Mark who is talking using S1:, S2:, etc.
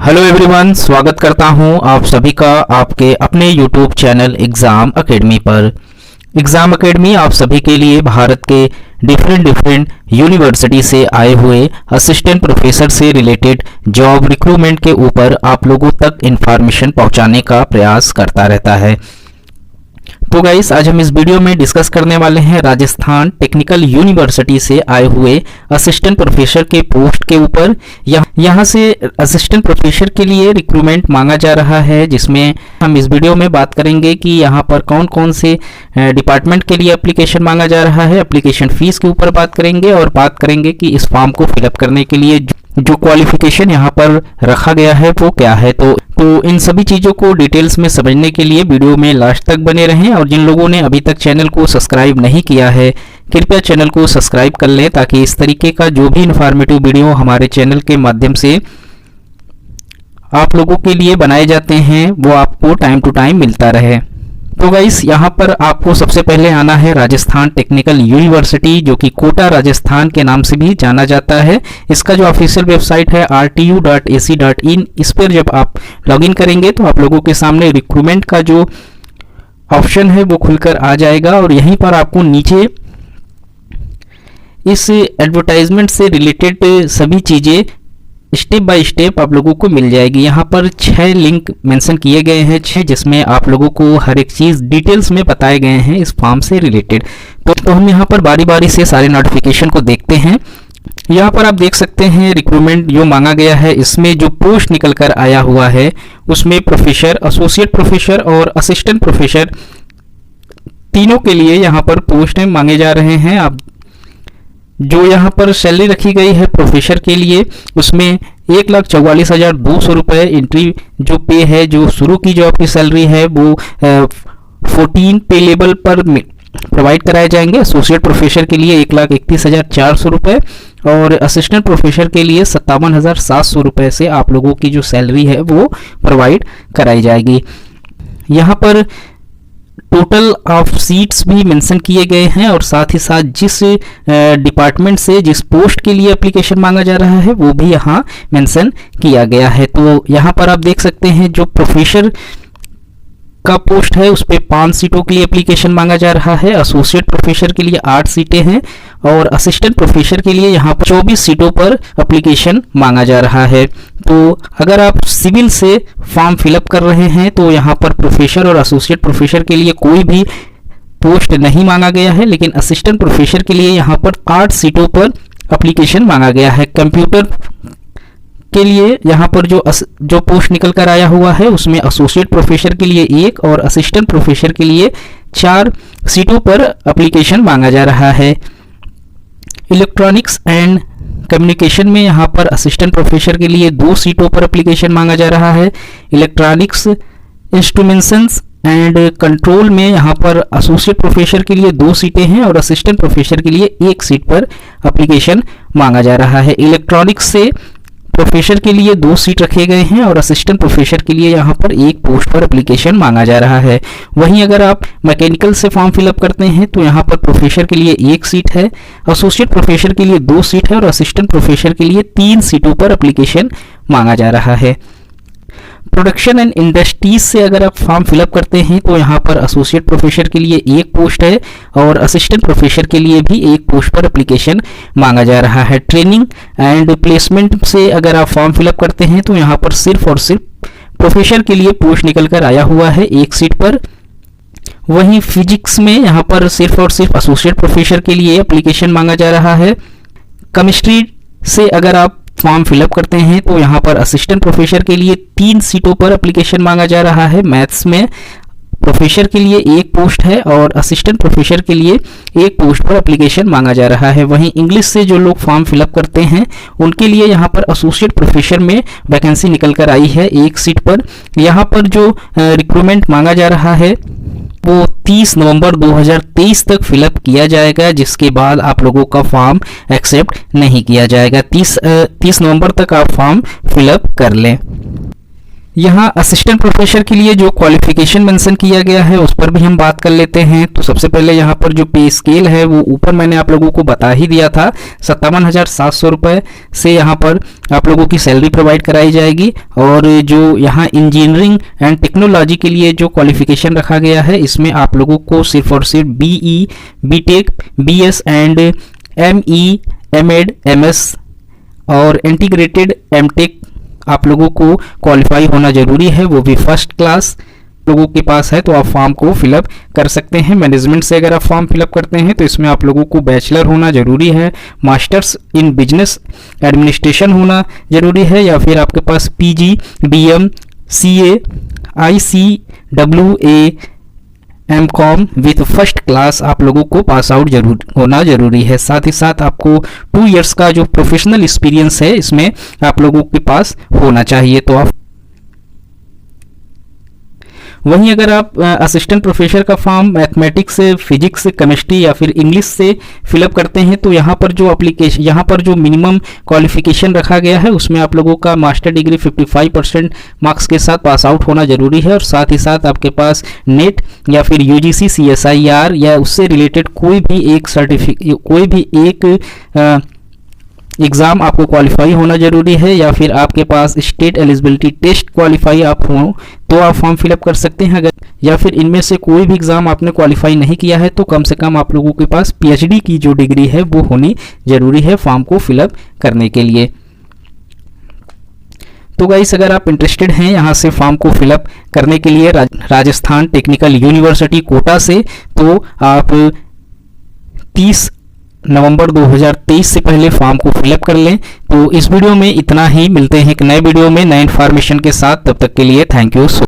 S1: Hello everyone, स्वागत करता हूं आप सभी का आपके अपने यूट्यूब चैनल एग्ज़ाम एकेडमी पर। एग्ज़ाम एकेडमी आप सभी के लिए भारत के डिफरेंट यूनिवर्सिटी से आए हुए असिस्टेंट प्रोफेसर से रिलेटेड जॉब रिक्रूटमेंट के ऊपर आप लोगों तक इंफॉर्मेशन पहुंचाने का प्रयास करता रहता है। तो गाइस, आज हम इस वीडियो में डिस्कस करने वाले हैं राजस्थान टेक्निकल यूनिवर्सिटी से आए हुए असिस्टेंट प्रोफेसर के पोस्ट के ऊपर। यहाँ से असिस्टेंट प्रोफेसर के लिए रिक्रूटमेंट मांगा जा रहा है, जिसमें हम इस वीडियो में बात करेंगे कि यहाँ पर कौन कौन से डिपार्टमेंट के लिए एप्लीकेशन मांगा जा रहा है। एप्लीकेशन फीस के ऊपर बात करेंगे और बात करेंगे कि इस फॉर्म को फिलअप करने के लिए जो क्वालिफिकेशन यहाँ पर रखा गया है वो क्या है। तो इन सभी चीज़ों को डिटेल्स में समझने के लिए वीडियो में लास्ट तक बने रहें, और जिन लोगों ने अभी तक चैनल को सब्सक्राइब नहीं किया है कृपया चैनल को सब्सक्राइब कर लें, ताकि इस तरीके का जो भी इन्फॉर्मेटिव वीडियो हमारे चैनल के माध्यम से आप लोगों के लिए बनाए जाते हैं वो आपको टाइम टू टाइम मिलता रहे। तो गाइस, यहाँ पर आपको सबसे पहले आना है राजस्थान टेक्निकल यूनिवर्सिटी, जो कि कोटा राजस्थान के नाम से भी जाना जाता है। इसका जो ऑफिशियल वेबसाइट है rtu.ac.in, इस पर जब आप लॉगिन करेंगे तो आप लोगों के सामने रिक्रूटमेंट का जो ऑप्शन है वो खुलकर आ जाएगा, और यहीं पर आपको नीचे इस एडवर्टाइजमेंट से रिलेटेड सभी चीज़ें स्टेप बाय स्टेप आप लोगों को मिल जाएगी। यहाँ पर 6 लिंक मेंशन किए गए हैं, 6, जिसमें आप लोगों को हर एक चीज़ डिटेल्स में बताए गए हैं इस फॉर्म से रिलेटेड। तो हम यहाँ पर बारी बारी से सारे नोटिफिकेशन को देखते हैं। यहाँ पर आप देख सकते हैं रिक्रूटमेंट जो मांगा गया है, इसमें जो पोस्ट निकल कर आया हुआ है उसमें प्रोफेसर, एसोसिएट प्रोफेसर और असिस्टेंट प्रोफेसर तीनों के लिए यहाँ पर पोस्ट मांगे जा रहे हैं। आप जो यहाँ पर सैलरी रखी गई है प्रोफेसर के लिए उसमें 1,44,200 रुपये एंट्री जो पे है, जो शुरू की जो आपकी सैलरी है वो 14 पे लेवल पर प्रोवाइड कराए जाएंगे। एसोसिएट प्रोफेसर के लिए 1,31,400 रुपये और असिस्टेंट प्रोफेसर के लिए 57,700 रुपये से आप लोगों की जो सैलरी है वो प्रोवाइड कराई जाएगी। यहाँ पर टोटल ऑफ सीट्स भी मेंशन किए गए हैं, और साथ ही साथ जिस डिपार्टमेंट से जिस पोस्ट के लिए एप्लीकेशन मांगा जा रहा है वो भी यहाँ मेंशन किया गया है। तो यहाँ पर आप देख सकते हैं जो प्रोफेसर का पोस्ट है उस पे 5 सीटों के लिए एप्लीकेशन मांगा जा रहा है। एसोसिएट प्रोफेसर के लिए 8 सीटें हैं और असिस्टेंट प्रोफेसर के लिए यहाँ पर 24 सीटों पर एप्लीकेशन मांगा जा रहा है। तो अगर आप सिविल से फॉर्म फिलअप कर रहे हैं तो यहाँ पर प्रोफेसर और एसोसिएट प्रोफेसर के लिए कोई भी पोस्ट नहीं मांगा गया है, लेकिन असिस्टेंट प्रोफेसर के लिए यहाँ पर 8 सीटों पर एप्लीकेशन मांगा गया है। कंप्यूटर के लिए यहाँ पर जो पोस्ट निकल कर आया हुआ है उसमें एसोसिएट प्रोफेसर के लिए 1 और असिस्टेंट प्रोफेसर के लिए 4 सीटों पर एप्लीकेशन मांगा जा रहा है। इलेक्ट्रॉनिक्स एंड कम्युनिकेशन में यहाँ पर असिस्टेंट प्रोफेसर के लिए 2 सीटों पर एप्लीकेशन मांगा जा रहा है। इलेक्ट्रॉनिक्स इंस्ट्रूमेंट्स एंड कंट्रोल में यहाँ पर एसोसिएट प्रोफेसर के लिए 2 सीटें हैं और असिस्टेंट प्रोफेसर के लिए 1 सीट पर एप्लीकेशन मांगा जा रहा है। इलेक्ट्रॉनिक्स से प्रोफेसर के लिए 2 सीट रखे गए हैं और असिस्टेंट प्रोफेसर के लिए यहाँ पर 1 पोस्ट पर एप्लीकेशन मांगा जा रहा है। वहीं अगर आप मैकेनिकल से फॉर्म फिलअप करते हैं तो यहाँ पर प्रोफेसर के लिए 1 सीट है, एसोसिएट प्रोफेसर के लिए 2 सीट है और असिस्टेंट प्रोफेसर के लिए 3 सीटों पर एप्लीकेशन मांगा जा रहा है। प्रोडक्शन एंड इंडस्ट्रीज से अगर आप फॉर्म फिलअप करते हैं तो यहाँ पर एसोसिएट प्रोफेसर के लिए 1 पोस्ट है और असिस्टेंट प्रोफेसर के लिए भी 1 पोस्ट पर एप्लीकेशन मांगा जा रहा है। ट्रेनिंग एंड प्लेसमेंट से अगर आप फॉर्म फिलअप करते हैं तो यहाँ पर सिर्फ और सिर्फ प्रोफेसर के लिए पोस्ट निकल कर आया हुआ है 1 सीट पर। वहीं फिजिक्स में यहाँ पर सिर्फ और सिर्फ एसोसिएट प्रोफेसर के लिए एप्लीकेशन मांगा जा रहा है। केमिस्ट्री से अगर आप फॉर्म फिलअप करते हैं तो यहाँ पर असिस्टेंट प्रोफेसर के लिए 3 सीटों पर एप्लीकेशन मांगा जा रहा है। मैथ्स में प्रोफेसर के लिए 1 पोस्ट है और असिस्टेंट प्रोफेसर के लिए 1 पोस्ट पर एप्लीकेशन मांगा जा रहा है। वहीं इंग्लिश से जो लोग फॉर्म फिलअप करते हैं उनके लिए यहाँ पर एसोसिएट प्रोफेसर में वैकेंसी निकल कर आई है 1 सीट पर। यहाँ पर जो रिक्रूटमेंट मांगा जा रहा है वो 30 नवंबर 2023 तक फिलअप किया जाएगा, जिसके बाद आप लोगों का फॉर्म एक्सेप्ट नहीं किया जाएगा। 30 नवंबर तक आप फॉर्म फिलअप कर लें। यहाँ असिस्टेंट प्रोफेसर के लिए जो क्वालिफिकेशन मेंशन किया गया है उस पर भी हम बात कर लेते हैं। तो सबसे पहले यहाँ पर जो पे स्केल है वो ऊपर मैंने आप लोगों को बता ही दिया था, 57,700 रुपये से यहाँ पर आप लोगों की सैलरी प्रोवाइड कराई जाएगी। और जो यहाँ इंजीनियरिंग एंड टेक्नोलॉजी के लिए जो क्वालिफिकेशन रखा गया है इसमें आप लोगों को सिर्फ और सिर्फ BE, BTech, BS and ME, MEd, MS और इंटीग्रेटेड MTech आप लोगों को क्वालिफाई होना जरूरी है, वो भी फर्स्ट क्लास लोगों के पास है। तो आप फॉर्म को फिलअप कर सकते हैं। मैनेजमेंट से अगर आप फॉर्म फिलअप करते हैं तो इसमें आप लोगों को बैचलर होना जरूरी है, मास्टर्स इन बिजनेस एडमिनिस्ट्रेशन होना जरूरी है, या फिर आपके पास PG, BM, CA, ICWA, MCOM with first class आप लोगों को पास आउट होना जरूरी है। साथ ही साथ आपको 2 इयर्स का जो प्रोफेशनल एक्सपीरियंस है इसमें आप लोगों के पास होना चाहिए। तो आप वहीं अगर आप असिस्टेंट प्रोफेसर का फॉर्म मैथमेटिक्स से, फिजिक्स से, केमिस्ट्री या फिर इंग्लिश से फिलअप करते हैं तो यहाँ पर जो मिनिमम क्वालिफिकेशन रखा गया है उसमें आप लोगों का मास्टर डिग्री 55% मार्क्स के साथ पास आउट होना जरूरी है। और साथ ही साथ आपके पास नेट या फिर UGC, CSIR या उससे रिलेटेड कोई भी एक एग्ज़ाम आपको क्वालिफाई होना जरूरी है, या फिर आपके पास स्टेट एलिजिबिलिटी टेस्ट क्वालिफाई आप हो तो आप फॉर्म फिलअप कर सकते हैं। अगर या फिर इनमें से कोई भी एग्ज़ाम आपने क्वालिफाई नहीं किया है तो कम से कम आप लोगों के पास PhD की जो डिग्री है वो होनी जरूरी है फॉर्म को फिलअप करने के लिए। तो गाइस अगर आप इंटरेस्टेड हैं यहाँ से फॉर्म को फिलअप करने के लिए राजस्थान टेक्निकल यूनिवर्सिटी कोटा से, तो आप 30 नवंबर 2023 से पहले फॉर्म को फिलअप कर लें। तो इस वीडियो में इतना ही, मिलते हैं एक नए वीडियो में नए इन्फॉर्मेशन के साथ, तब तक के लिए थैंक यू।